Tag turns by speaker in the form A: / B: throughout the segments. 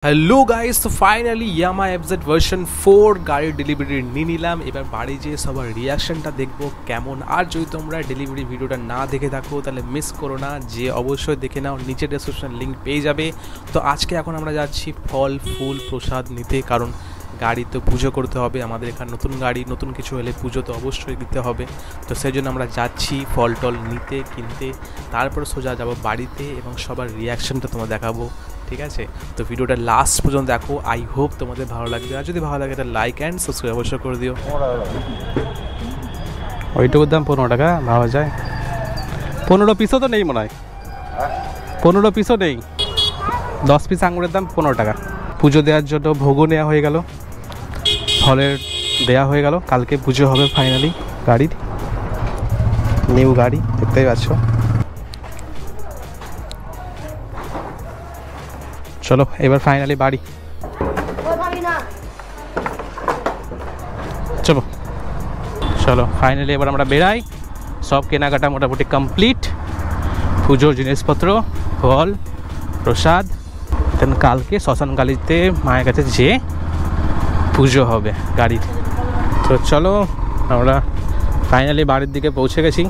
A: Hello guys, তো finally ইয়ামা FZ version 4 গাড়ির delivery নিয়ে নিলাম। এবার বাড়ি যেয়ে সবার রিয়াকশনটা দেখবো কেমন। আর যদি তোমরা ডেলিভারি ভিডিওটা না দেখে থাকো তাহলে মিস করো না, যে অবশ্যই দেখে নাও, নিচে ডেসক্রিপশন লিঙ্ক পেয়ে যাবে। তো আজকে এখন আমরা যাচ্ছি ফল ফুল প্রসাদ নিতে, কারণ গাড়ি তো পুজো করতে হবে আমাদের এখানে। নতুন গাড়ি নতুন কিছু হলে পুজো তো অবশ্যই দিতে হবে। তো সেই জন্য আমরা যাচ্ছি ফল টল নিতে কিনতে, তারপর সোজা যাব বাড়িতে এবং সবার রিয়াকশনটা তোমার দেখাবো। ঠিক আছে, তো ভিডিওটা লাস্ট পর্যন্ত দেখো। আই হোপ তোমাদের ভালো লাগবে, আর যদি ভালো লাগে তাহলে লাইক অ্যান্ড সাবস্ক্রাইব অবশ্যই করে দিও।
B: ওইটুকুর দাম 15 টাকা ভাবা যায়। 15 পিসও তো নেই মনে হয়, 15 পিসও নেই। 10 পিস আঙুরের দাম 15 টাকা। পুজো দেওয়ার জন্য ভোগও নেওয়া হয়ে গেল, ফলের দেওয়া হয়ে গেল। কালকে পুজো হবে ফাইনালি গাড়ির, নিউ গাড়ি দেখতেই পাচ্ছ। চলো এবার ফাইনালি বাড়ি চলো চলো ফাইনালি এবার আমরা বেরাই। সব কেনাকাটা মোটামুটি কমপ্লিট, পুজোর জিনিসপত্র, ফল প্রসাদ। দেন কালকে শ্মশানকালীতে মায়ের কাছে যে পুজো হবে গাড়ির। তো চলো আমরা ফাইনালি বাড়ির দিকে পৌঁছে গেছি।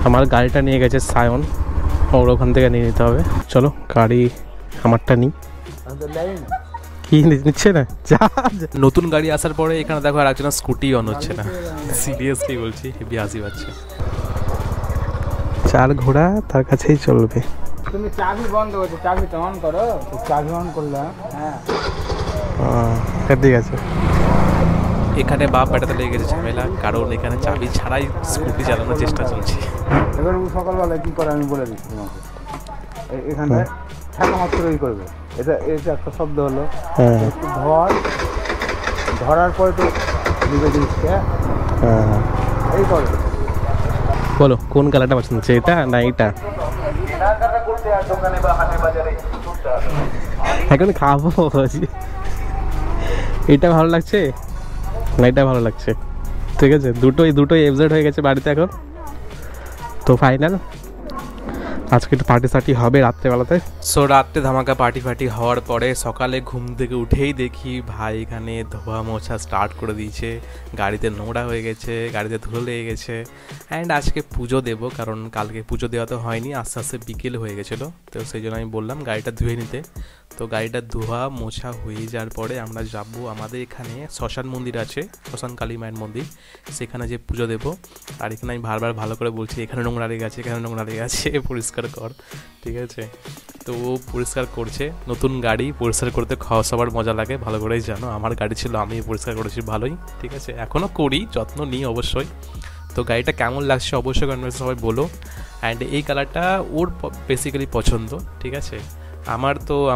B: আমার গাড়িটা নিয়ে গেছে সায়ন, ওর ওখান থেকে নিয়ে নিতে হবে। চলো গাড়ি আমারটা নিই। কি নিচ্ছে না যা।
A: নতুন গাড়ি আসার পরে এখানে দেখো আর একজনের স্কুটি অন হচ্ছে না, সিরিয়াসলি বলছি, হেভি হাসি পাচ্ছে।
B: চার ঘোড়া তার কাছেই চলবে।
C: তুমি চাবি বন্ধ করছো, চাবিটা অন করো। চাবি অন করলাম, হ্যাঁ
B: ঠিক আছে।
A: এখানে বাপ বেটাতে লেগে গেছে ঝামেলা, কারণ এখানে চাবি ছাড়াই স্কুটি চালানোর চেষ্টা চলছে।
C: এবার সকালবেলায় কী করে আমি বলে দিচ্ছি তোমাকে। এখানটায় ঠেকা মাত্রই করবে, এটা একটা শব্দ হলো। একটু ধরার পরে তো নিবে জিনিসটা, এই করবে।
B: বলো কোন কালারটা পছন্দ হচ্ছে, এটা না এটা? এখন খাবো, এটা ভালো লাগছে না এটা ভালো লাগছে? ঠিক আছে, দুটোই এফজেড হয়ে গেছে বাড়িতে এখন। তো ফাইনাল আজকে একটু পার্টি সার্টি হবে রাত্রেবেলাতে।
A: সো রাত্রে ধামাকা পার্টি হওয়ার পরে সকালে ঘুম থেকে উঠেই দেখি ভাই এখানে ধোয়া মোছা স্টার্ট করে দিয়েছে। গাড়িতে নোংরা হয়ে গেছে, গাড়িতে ধুলো লেগে গেছে। অ্যান্ড আজকে পুজো দেবো, কারণ কালকে পুজো দেওয়া তো হয়নি, আস্তে আস্তে বিকেল হয়ে গেছিলো। তো সেই জন্য আমি বললাম গাড়িটা ধুয়ে নিতে। তো গাড়িটা ধোয়া মোছা হয়ে যাওয়ার পরে আমরা যাব আমাদের এখানে শ্মশান মন্দির আছে, শ্মশান কালী মায়ের মন্দির, সেখানে যে পুজো দেবো। আর এখানে আমি বারবার ভালো করে বলছি এখানে নোংরা লেগে আছে, এখানে নোংরা লেগে আছে, পরিষ্কার কর। ঠিক আছে, তো ও পরিষ্কার করছে। নতুন গাড়ি পরিষ্কার করতে খাওয়া সবার মজা লাগে, ভালো করেই জানো। আমার গাড়ি ছিল, আমি পরিষ্কার করেছি ভালোই। ঠিক আছে, এখনও করি, যত্ন নিই অবশ্যই। তো গাড়িটা কেমন লাগছে অবশ্যই কমেন্টে সবাই বলো। অ্যান্ড এই কালারটা ওর বেসিক্যালি পছন্দ। ঠিক আছে,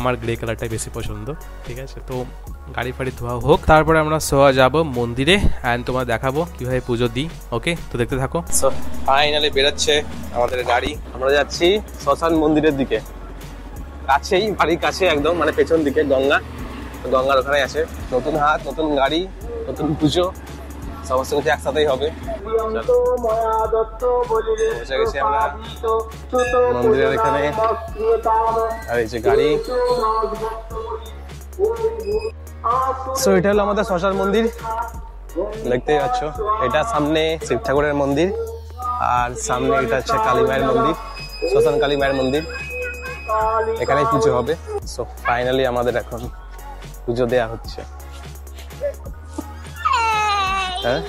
A: আমার গ্রে কালারটাই বেশি পছন্দ। ঠিক আছে, তো গাড়ি ফাড়ি ধোয়া হোক, তারপরে আমরা সোয়া যাব মন্দিরে অ্যান্ড তোমার দেখাবো কীভাবে পুজো দিই। ওকে, তো দেখতে থাকো।
B: সো ফাইনালি বেরোচ্ছে আমাদের গাড়ি, আমরা যাচ্ছি শ্মশান মন্দিরের দিকে। কাছেই, বাড়ির কাছে একদম, মানে পেছন দিকে গঙ্গার ওখানে আছে। নতুন হাত, নতুন গাড়ি, নতুন পুজো, সমস্ত কিছু একসাথেই হবে। পৌঁছে গেছি আমরা মন্দিরের এখানে, আর এই যে গাড়ি। সো এটা হলো আমাদের শ্মশান মন্দির, দেখতেই পাচ্ছ। এটা সামনে শিব ঠাকুরের মন্দির, আর সামনে এটা হচ্ছে কালী মায়ের মন্দির, শ্মশান কালী মায়ের মন্দির। এখানেই পুজো হবে। সো ফাইনালি আমাদের এখন পুজো দেয়া হচ্ছে। হ্যাঁ,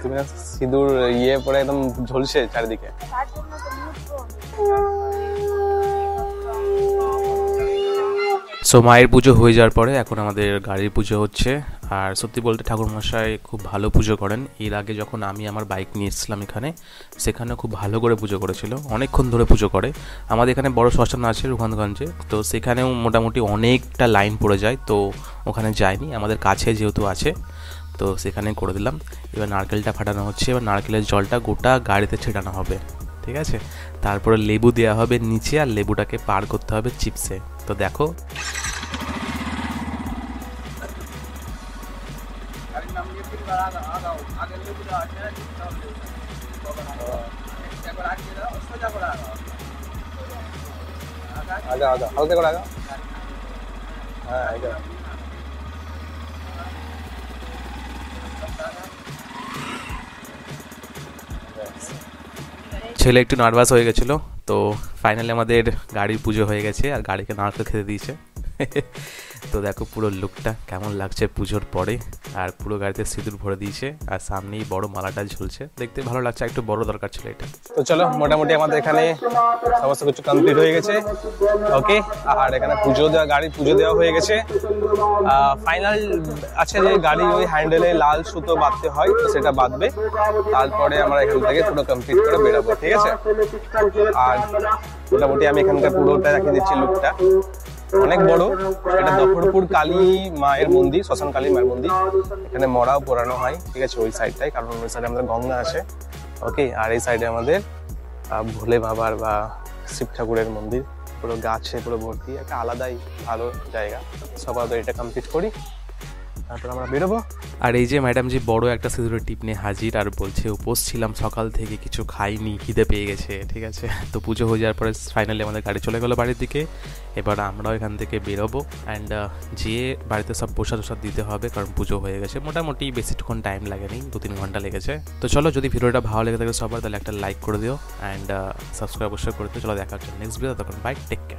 B: তুমি না সিঁদুর পরে একদম ঝলসে চারিদিকে।
A: সো মায়ের পুজো হয়ে যাওয়ার পরে এখন আমাদের গাড়ির পুজো হচ্ছে। আর সত্যি বলতে ঠাকুরমশাই খুব ভালো পুজো করেন। এর আগে যখন আমি আমার বাইক নিয়ে এসেছিলাম এখানে, সেখানে খুব ভালো করে পুজো করেছিল, অনেকক্ষণ ধরে পুজো করে। আমাদের এখানে বড় শ্মশান আছে রঘুনাথগঞ্জে, তো সেখানেও মোটামুটি অনেকটা লাইন পড়ে যায়। তো ওখানে যাইনি, আমাদের কাছে যেহেতু আছে তো সেখানে করে দিলাম। এবার নারকেলটা ফাটানো হচ্ছে, এবার নারকেলের জলটা গোটা গাড়িতে ছেটানো হবে। ঠিক আছে, তারপরে লেবু দেওয়া হবে নিচে, আর লেবুটাকে পার করতে হবে চিপসে। তো দেখো
D: আগা আগা হালকা করে আগা। হ্যাঁ এটা
A: ছেলে একটু নার্ভাস হয়ে গেছিলো, তো ফাইনালি আমাদের গাড়ির পুজো হয়ে গেছে আর গাড়িকে নারকেল খেতে দিয়েছে। তো দেখো পুরো লুকটা কেমন লাগছে পুজোর পরে, আর পুরো গাড়িতে সিঁদুর ভরে দিয়েছে আর সামনেই বড় মালাটা ঝুলছে, দেখতে ভালো লাগছে, একটু বড় দরকার ছিল এটা।
D: তো চলো মোটামুটি আমাদের এখানে সমস্ত কিছু কমপ্লিট হয়ে গেছে। ওকে, আর এখানে গাড়ি পুজো দেওয়া হয়ে গেছে। ফাইনাল আছে যে গাড়ি ওই হ্যান্ডেলে লাল সুতো বাঁধতে হয়, তো সেটা বাঁধবে, তারপরে আমরা এখান থেকে পুরো কমপ্লিট করে বেরোবো, ঠিক আছে। আর মোটামুটি আমি এখানকার পুরোটা রেখে দিচ্ছি লুকটা, অনেক বড়। এটা দফরপুর কালী মায়ের মন্দির, শ্মশান কালী মায়ের মন্দির, এখানে মরাও পোড়ানো হয়, ঠিক আছে, ওই সাইডটাই, কারণ ওই সাইডে আমাদের গঙ্গা আছে। ওকে, আর এই সাইডে আমাদের ভোলে বাবার বা শিব ঠাকুরের মন্দির, পুরো গাছে পুরো ভর্তি, একটা আলাদাই ভালো জায়গা। সবাই এটা কমপ্লিট করি, তারপর আমরা বেরোবো।
A: আর এই যে ম্যাডাম জি বড় একটা সিঁদুরের টিপ নিয়ে হাজির, আর বলছে উপোস ছিলাম সকাল থেকে, কিছু খাইনি, খিদে পেয়ে গেছে, ঠিক আছে। তো পুজো হয়ে যাওয়ার পরে ফাইনালি আমাদের গাড়ি চলে গেলো বাড়ির দিকে। এবার আমরাও এখান থেকে বেরোবো অ্যান্ড যেয়ে বাড়িতে সব প্রসাদ দিতে হবে, কারণ পুজো হয়ে গেছে। মোটামুটি বেশিক্ষণ টাইম লাগেনি, 2-3 ঘন্টা লেগেছে। তো চলো, যদি ভিডিওটা ভালো লেগে থাকে সবার, তাহলে একটা লাইক করে দিও অ্যান্ড সাবস্ক্রাইব অবশ্যই করে দিও। চলো দেখা হচ্ছে নেক্সট ভিডিও, তখন বাই, টেক কেয়ার।